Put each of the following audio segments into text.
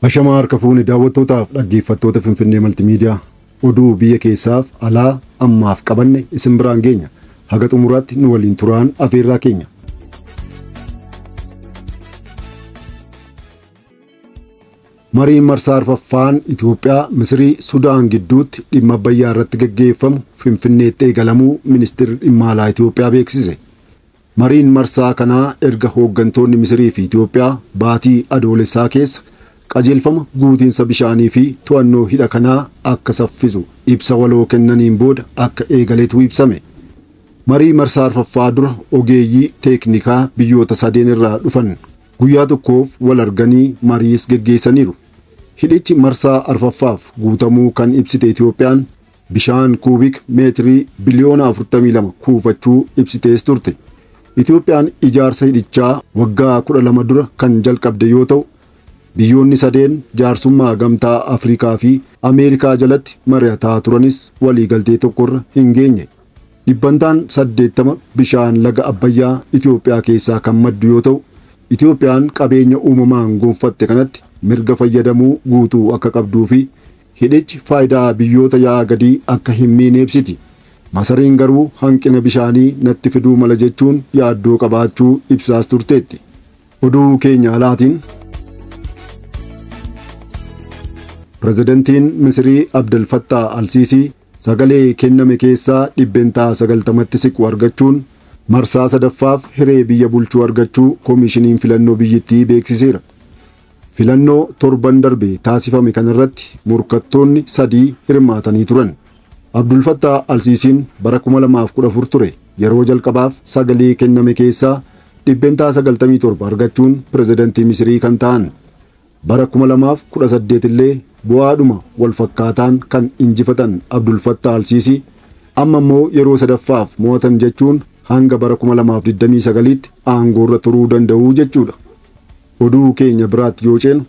Ashamaa harka fuuni daawwattootaaf dhaggeeffattoota Finfinnee Maltiimiidiyaa oduu biyya keessaaf alaa ammaaf qabanne isin biraan geenya. Haga xumuraatti nu waliin turaan afeerraa keenya. Mariin marsaa arfaffaan Itoophiyaa, Misirii, Sudaan gidduutti dhimma Abbayyaa irratti gaggeeffamu Finfinneetti eegalamuu ministeerri dhimma alaa Itoophiyaa beeksise. Mariin marsaa kanaa erga hooggantoonni Misirii fi Itoophiyaa baatii adoolessaa keessa qajeelfama guutiinsa bishaanii fi to'annoo hidha kanaa akka saffisu ibsa waloo kennaniin booda akka eegaleetu ibsame. Marii marsaa arfaffaa dura ogeeyyii teeknikaa biyyoota sadeen irraa dhufan guyyaa tokkoof wal arganii mariis geggeessaniiru. Hidhichi marsaa arfaffaaf guutamuu kan ibsite Itoophiyaan bishaan kuubik meetirii biliyoona 42 kuufachuu ibsitees turte. Itoophiyaan ijaarsa hidhichaa waggaa 12 dura kan jalqabde yoo ta'u, biyyoonni sadeen jaarsummaa gamtaa Afrikaa fi Ameerikaa jalatti mari'ataa turanis waliigaltee tokkorra hin geenye. Dhibbantaan 80 bishaan laga Abbayyaa Itoophiyaa keessaa kan maddu yoo ta'u, Itoophiyaan qabeenya uumamaan gonfatte kanatti mirga fayyadamuu guutuu akka qabduu fi hidhichi faayidaa biyyoota yaa'aa gadii akka hin miine ibsiti. Masariin garuu hanqina bishaanii natti fiduu mala jechuun yaaddoo qabaachuu ibsaas turteetti. Oduu keenya alaatiin Pirezidantiin Misirii Abdel Fattah Al-Siisii sagalee kenname keessaa dhibbentaa 90tti siqu argachuun marsaa sadaffaaf hiree biyya bulchuu argachuu koomishiniin filannoo biyyattii beeksiseera. Filannoo torban darbe taasifame kanarratti morkattoonni 3 hirmaatanii turan. Abdul Fattah Al-Siisiin bara 2014 ture yeroo jalqabaaf sagalee kenname keessaa dhibbentaa 97 argachuun pirezidantii Misirii kan ta'an. Bara 2018 illee bu'aadhuma wal fakkaataan kan injifatan Abdul Fattah Al-Siisii amma immoo yeroo sadaffaaf mo'atan jechuun hanga bara 2029tti aangoorra turuu danda'u jechuudha. Oduu keenya biraatti yoo ceenu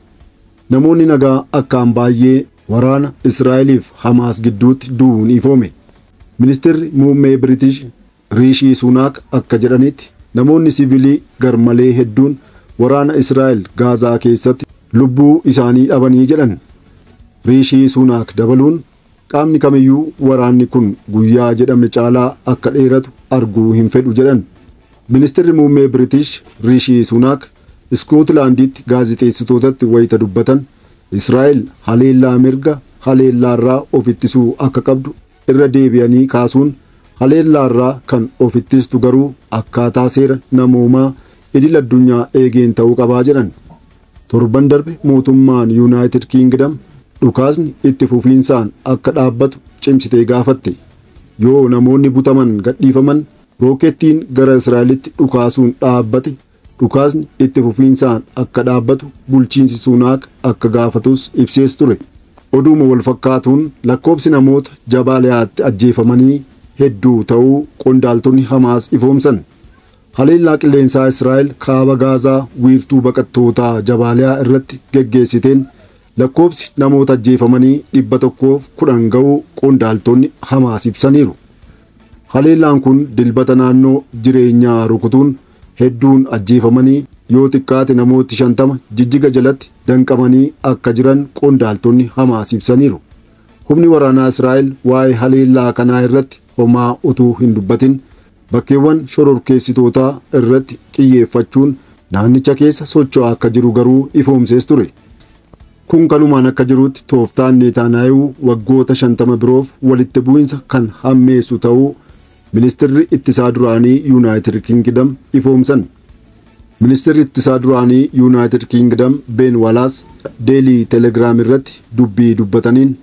namoonni nagaa akkaan baay'ee waraana Israa'eliif Hamaas gidduutti du'uun ifoome. Ministeerri muummee British Riishi Suunaak akka jedhanitti namoonni siviilii garmalee hedduun waraana Israa'el Gaazaa keessatti lubbuu isaanii dhabanii jedhan. Riishi Suunaak dabaluun qaamni kamiyyuu waraanni kun guyyaa jedhame caalaa akka dheeratu arguu hin fedhu jedhan. Ministeerri muummee British Riishi Suunaak Iskootlaanditti gaazexeessitootatti wayita dubbatan Israa'el haleellaa mirga haleellaarraa of ittisuu akka qabdu irra deebi'anii kaasuun haleellaarraa kan of ittistu garuu akkaataa seera namoomaa idil addunyaa eegeen ta'uu qabaa jedhan. Torban darbe mootummaan Yuunaayitid Kiingdam dhukaasni itti fufiinsaan akka dhaabbatu cimsitee gaafatte. Yoo namoonni butaman gadhiifaman rookettiin gara Israa'elitti dhukaasuun dhaabbate dhukaasni itti fufiinsaan akka dhaabbatu bulchiinsi Suunaak akka gaafatus ibsees ture. Oduuma wal fakkaatuun lakkoobsi namoota Jabaaliyaatti ajjeefamanii hedduu ta'uu qondaaltonni Hamaas ifoomsan. Haleellaa qilleensaa Israa'el kaaba Gaazaa wiirtuu baqattootaa Jabaaliyaa irratti geggeessiteen lakkoobsi namoota ajjeefamanii 110 ga'uu qondaaltonni Hamaas ibsaniiru. Haleellaan kun dilbata naannoo jireenyaa rukutuun hedduun ajjeefamanii yoo xiqqaate namooti 50 jijjiga jalatti danqamanii akka jiran qondaaltonni Hamaas ibsaniiru. Humni waraanaa Israa'el waa'ee haleellaa kanaa irratti homaa utuu hin dubbatin bakkeewwan shororkeessitootaa irratti xiyyeeffachuun naannicha keessa socho'aa akka jiru garuu ifoomsees ture. Kun kanumaan akka jirutti tooftaan Neetaanyaahuu waggoota 50 biroof walitti bu'insa kan hammeessu ta'uu ministeerri ittisaa duraanii Yuunaayitid Kiingdam ifoomsan. Ministeerri ittisaa duraanii Yuunaayitid Kiingdam Ben Wallace Deelii Telegiraam irratti dubbii dubbataniin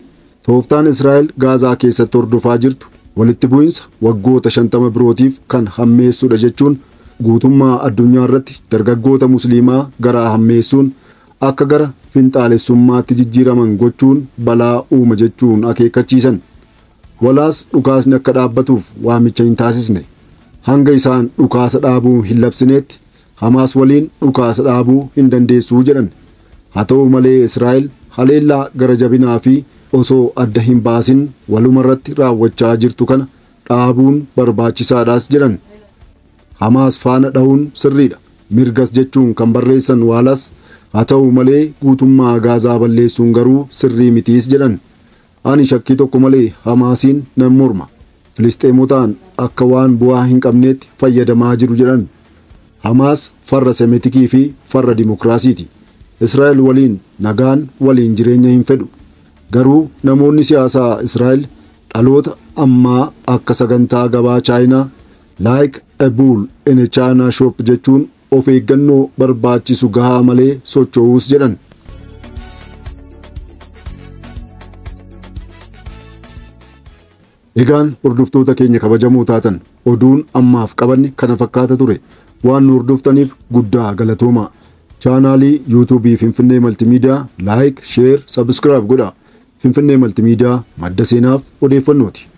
tooftaan Israa'el Gaazaa keessatti hordofaa jirtu walitti bu'insa waggoota 50 birootiif kan hammeessudha jechuun guutummaa addunyaa irratti dargaggoota musliimaa garaa hammeessuun akka gara finxaalessummaatti jijjiiraman gochuun balaa uuma jechuun akeekkachiisan. Walaas dhukaasni akka dhaabbatuuf waamicha hin taasisne. Hanga isaan dhukaasa dhaabuu hin labsineetti Hamaas waliin dhukaasa dhaabuu hin dandeessuu jedhan. Haa ta'u malee Israa'el haleellaa gara jabinaa fi osoo adda hin baasin walumarratti raawwachaa jirtu kana dhaabuun barbaachisaadhaas jedhan. Hamaas faana dhahuun sirriidha. Mirgas jechuun kan barreessan Waalaas haa ta'u malee guutummaa Gaazaa balleessuun garuu sirrii mitiis jedhan. Ani shakkii tokko malee Hamaasiin nan morma. Filisxeemotaan akka waan bu'aa hin qabneetti fayyadamaa jiru jedhan. Hamaas farra semetikii fi farra dimokiraasiiti. Israa'el waliin nagaan waliin jireenya hin fedhu. Garuu namoonni siyaasaa Israa'el dhaloota ammaa akka sagantaa gabaa Chaayinaa like a bull in a China shop jechuun of eeggannoo barbaachisu gahaa malee socho'uus jedhan. Egaan hordoftoota keenya kabajamoo taatan oduun ammaaf qabanne kana fakkaata ture. Waan nu hordoftaniif guddaa galatoomaa. Chaanaalii YouTube Finfinnee Multimedia like, share, subscribe godhaa. Finfinnee Multimedia madda seenaaf odeeffannooti.